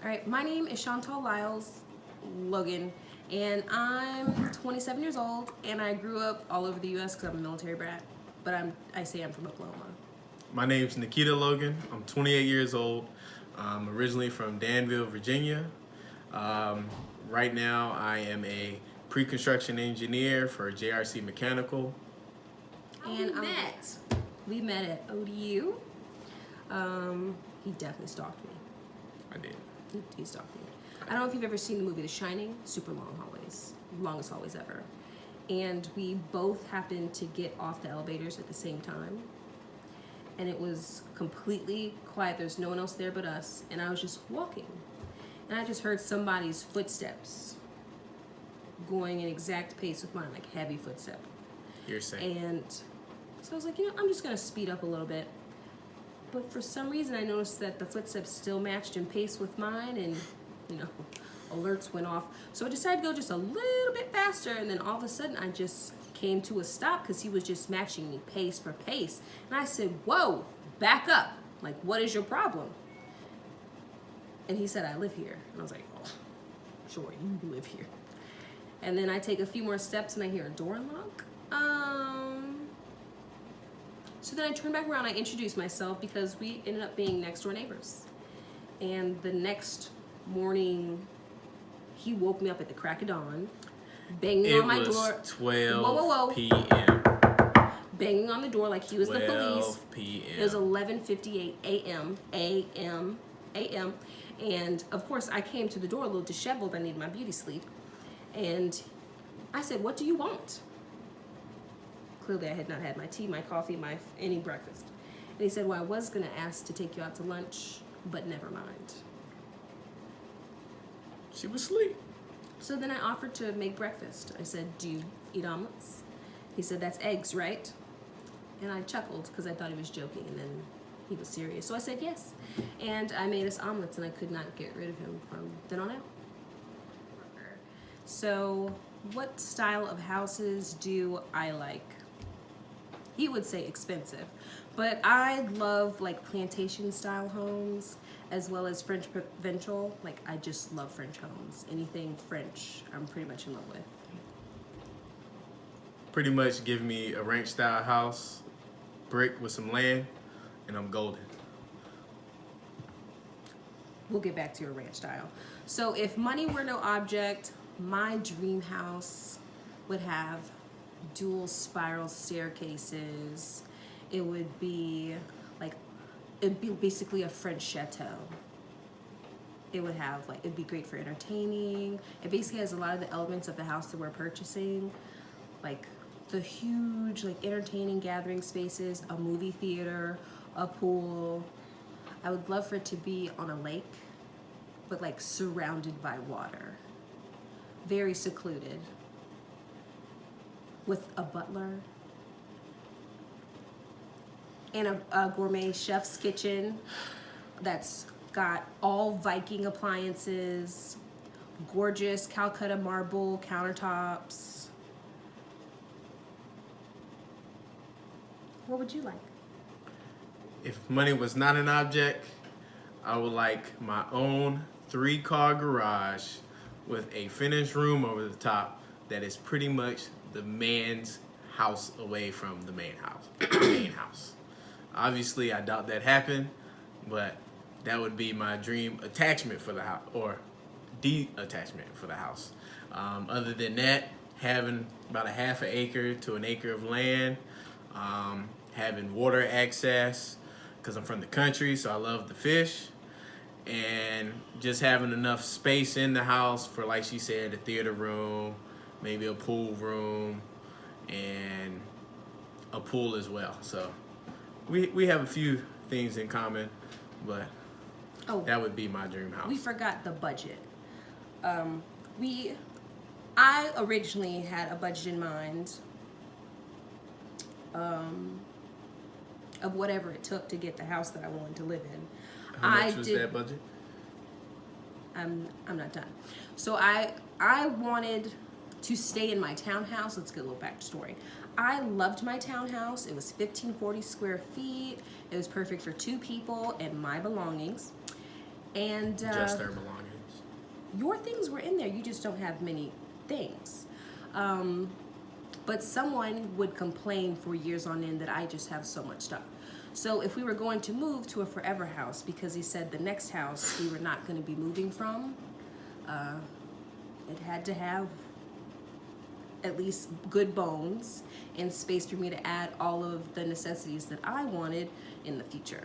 All right, my name is Chantal Logan, and I'm 27 years old, and I grew up all over the U.S. because I'm a military brat, but I say I'm from Oklahoma. My name's Nikita Logan. I'm 28 years old. I'm originally from Danville, Virginia. Right now, I am a pre-construction engineer for JRC Mechanical. And we met at ODU. He definitely stalked me. I did. He stalked me. I don't know if you've ever seen the movie The Shining. Super long hallways, longest hallways ever. And we both happened to get off the elevators at the same time. And it was completely quiet. There's no one else there but us. And I was just walking. And I just heard somebody's footsteps going in exact pace with mine, like heavy footstep. You're saying. And so I was like, I'm just gonna speed up a little bit. But for some reason, I noticed that the footsteps still matched in pace with mine, and alerts went off. So I decided to go just a little bit faster, and then all of a sudden, I just came to a stop because he was just matching me pace for pace. And I said, "Whoa, back up! Like, what is your problem?" And he said, "I live here." And I was like, "Oh, sure, you live here." And then I take a few more steps, and I hear a door unlock. So then I turned back around, I introduced myself because we ended up being next door neighbors. And the next morning, he woke me up at the crack of dawn, banging on my door. It was 12 whoa. p.m. Banging on the door like he was the police. 12 p.m. It was 11:58 a.m. And of course, I came to the door a little disheveled. I needed my beauty sleep. And I said, "What do you want?" Clearly, I had not had my tea, my coffee, any breakfast. And he said, "Well, I was going to ask to take you out to lunch, but never mind." She was asleep. So then I offered to make breakfast. I said, "Do you eat omelets?" He said, "That's eggs, right?" And I chuckled because I thought he was joking, and then he was serious. So I said yes. And I made us omelets, and I could not get rid of him from then on out. So what style of houses do I like? He would say expensive, but I love like plantation style homes as well as French provincial. Like, I just love French homes. Anything French, I'm pretty much in love with. Pretty much give me a ranch style house, brick with some land, and I'm golden. We'll get back to your ranch style. So if money were no object, my dream house would have dual spiral staircases. It would be basically a French chateau. It would have it'd be great for entertaining. It basically has a lot of the elements of the house that we're purchasing, like the huge entertaining gathering spaces, a movie theater, a pool. I would love for it to be on a lake, but surrounded by water. Very secluded. With a butler. And a gourmet chef's kitchen that's got all Viking appliances, gorgeous Calcutta marble countertops. What would you like? If money was not an object, I would like my own 3-car garage with a finished room over the top that is pretty much the man's house away from the main house. Obviously, I doubt that happened, but that would be my dream attachment for the house, or detachment for the house. Other than that, having about a half an acre to an acre of land, having water access, because I'm from the country, so I love the fish, and just having enough space in the house for, like she said, a theater room, maybe a pool room, and a pool as well. So we have a few things in common, but that would be my dream house. We forgot the budget. I originally had a budget in mind of whatever it took to get the house that I wanted to live in. How much was that budget? I'm not done. So I wanted to stay in my townhouse. Let's get a little backstory. I loved my townhouse. It was 1,540 square feet. It was perfect for 2 people and my belongings. And Just their belongings. your things were in there. You just don't have many things. But someone would complain for years on end that I just have so much stuff. So if we were going to move to a forever house, because he said the next house we were not going to be moving from, it had to have at least good bones and space for me to add all of the necessities that I wanted in the future.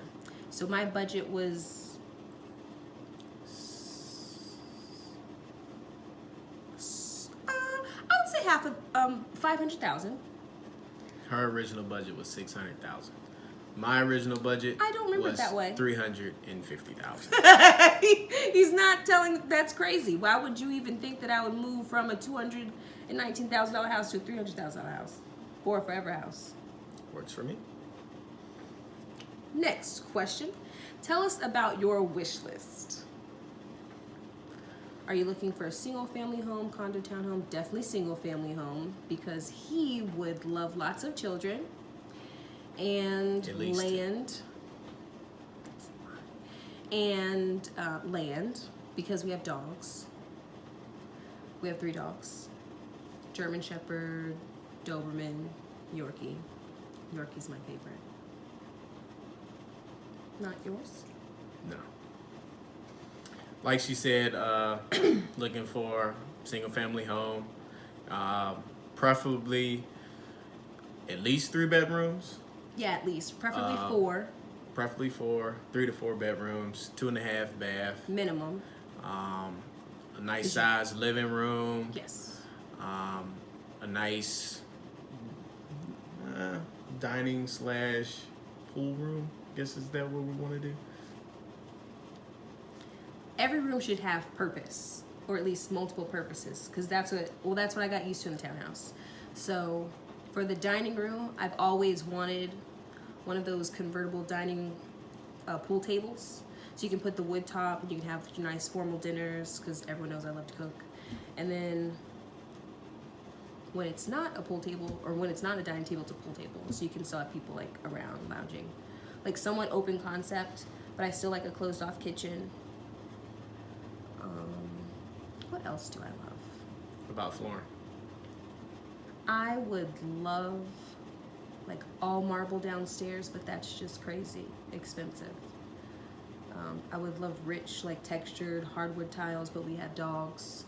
So my budget was I would say half of 500,000. Her original budget was 600,000. My original budget I don't remember was it that way. 350,000. He's not telling. That's crazy. Why would you even think that I would move from a $219,000 house to a $300,000 house for a forever house? Works for me. Next question. Tell us about your wish list. Are you looking for a single family home, condo, townhome? Definitely single family home, because he would love lots of children and At least. land, because we have dogs. We have 3 dogs: German Shepherd, Doberman, Yorkie. Yorkie's my favorite. Not yours? No. Like she said, looking for single family home, preferably at least 3 bedrooms. Yeah, at least. Preferably 4. Preferably 4, 3 to 4 bedrooms, 2.5 bath. Minimum. A nice size living room. Yes. A nice dining / pool room. Guess is that what we want to do? Every room should have purpose, or at least multiple purposes, because that's what I got used to in the townhouse. So for the dining room, I've always wanted one of those convertible dining pool tables, so you can put the wood top and you can have your nice formal dinners, because everyone knows I love to cook. And then when it's not a pool table, or when it's not a dining table, it's a pool table, so you can still have people like around lounging, like somewhat open concept, but I still like a closed off kitchen. What else do I love? About flooring. I would love like all marble downstairs, but that's just crazy expensive. I would love rich, like textured hardwood tiles, but we have dogs.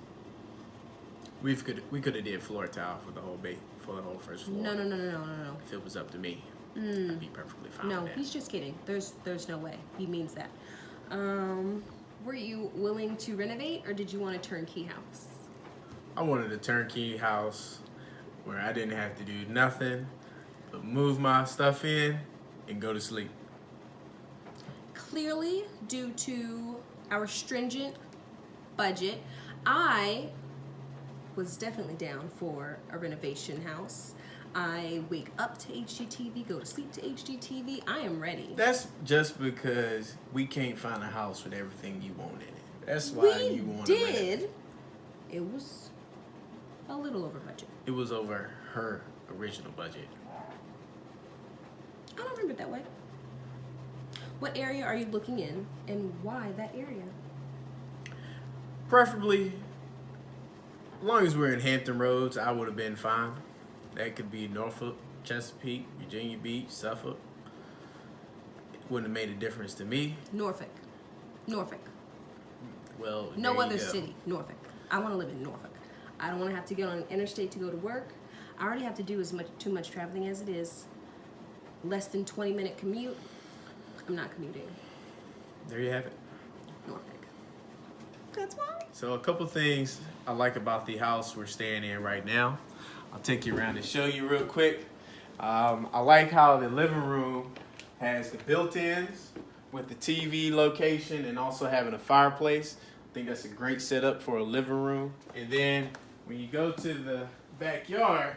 We could have did floor tile for the whole first floor. No. If it was up to me, I'd be perfectly fine No, with that. he's just kidding. There's no way. He means that. Were you willing to renovate, or did you want a turnkey house? I wanted a turnkey house where I didn't have to do nothing but move my stuff in and go to sleep. Clearly, due to our stringent budget, I was definitely down for a renovation house. I wake up to HGTV, go to sleep to HGTV. I am ready. That's just because we can't find a house with everything you want in it. That's why you want to rent. did. It was a little over budget. It was over her original budget. I don't remember it that way. What area are you looking in, and why that area? Preferably, as long as we're in Hampton Roads, I would have been fine. That could be Norfolk, Chesapeake, Virginia Beach, Suffolk. It wouldn't have made a difference to me. Norfolk. Well, No there other you go. city. Norfolk. I want to live in Norfolk. I don't want to have to get on an interstate to go to work. I already have to do too much traveling as it is. Less than 20-minute commute. I'm not commuting. There you have it. Norfolk. That's why. So a couple things I like about the house we're staying in right now. I'll take you around and show you real quick. I like how the living room has the built-ins with the TV location and also having a fireplace. I think that's a great setup for a living room. And then when you go to the backyard,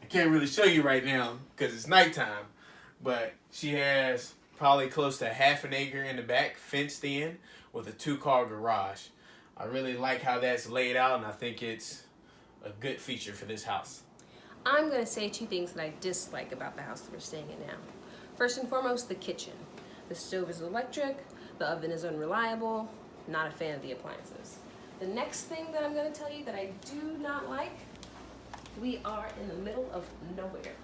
I can't really show you right now because it's nighttime, but she has probably close to half an acre in the back, fenced in, with a 2-car garage. I really like how that's laid out, and I think it's a good feature for this house. I'm going to say 2 things that I dislike about the house that we're staying in now. First and foremost, the kitchen. The stove is electric, The oven is unreliable. Not a fan of the appliances. The next thing that I'm going to tell you that I do not like, we are in the middle of nowhere.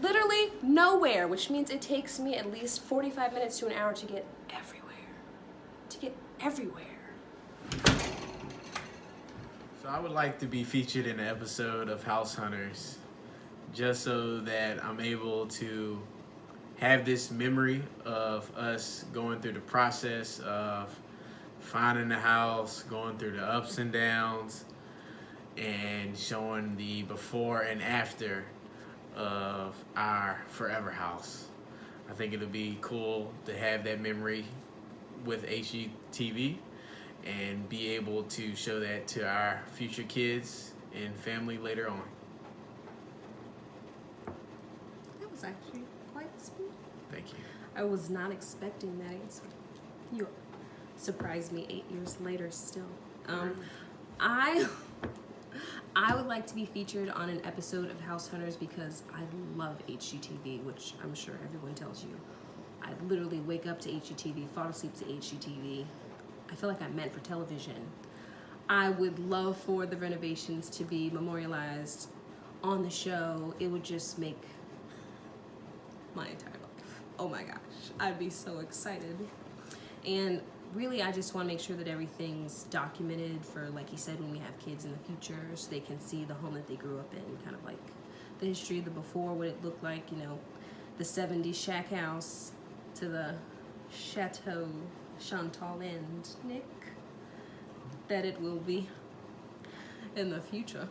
Literally nowhere, which means it takes me at least 45 minutes to an hour to get everywhere. To get everywhere. So I would like to be featured in an episode of House Hunters, just so that I'm able to have this memory of us going through the process of finding the house, going through the ups and downs, and showing the before and after of our forever house. I think it'll be cool to have that memory with HGTV and be able to show that to our future kids and family later on. That was actually quite sweet. Thank you. I was not expecting that answer. You surprised me 8 years later still. I would like to be featured on an episode of House Hunters because I love HGTV, which I'm sure everyone tells you. I literally wake up to HGTV, fall asleep to HGTV. I feel like I'm meant for television. I would love for the renovations to be memorialized on the show. It would just make my entire life. Oh my gosh, I'd be so excited. And really, I just want to make sure that everything's documented for, like you said, when we have kids in the future, so they can see the home that they grew up in, kind of like the history of the before, what it looked like, you know, the 70s shack house to the Chateau Chantal and Nick, that it will be in the future.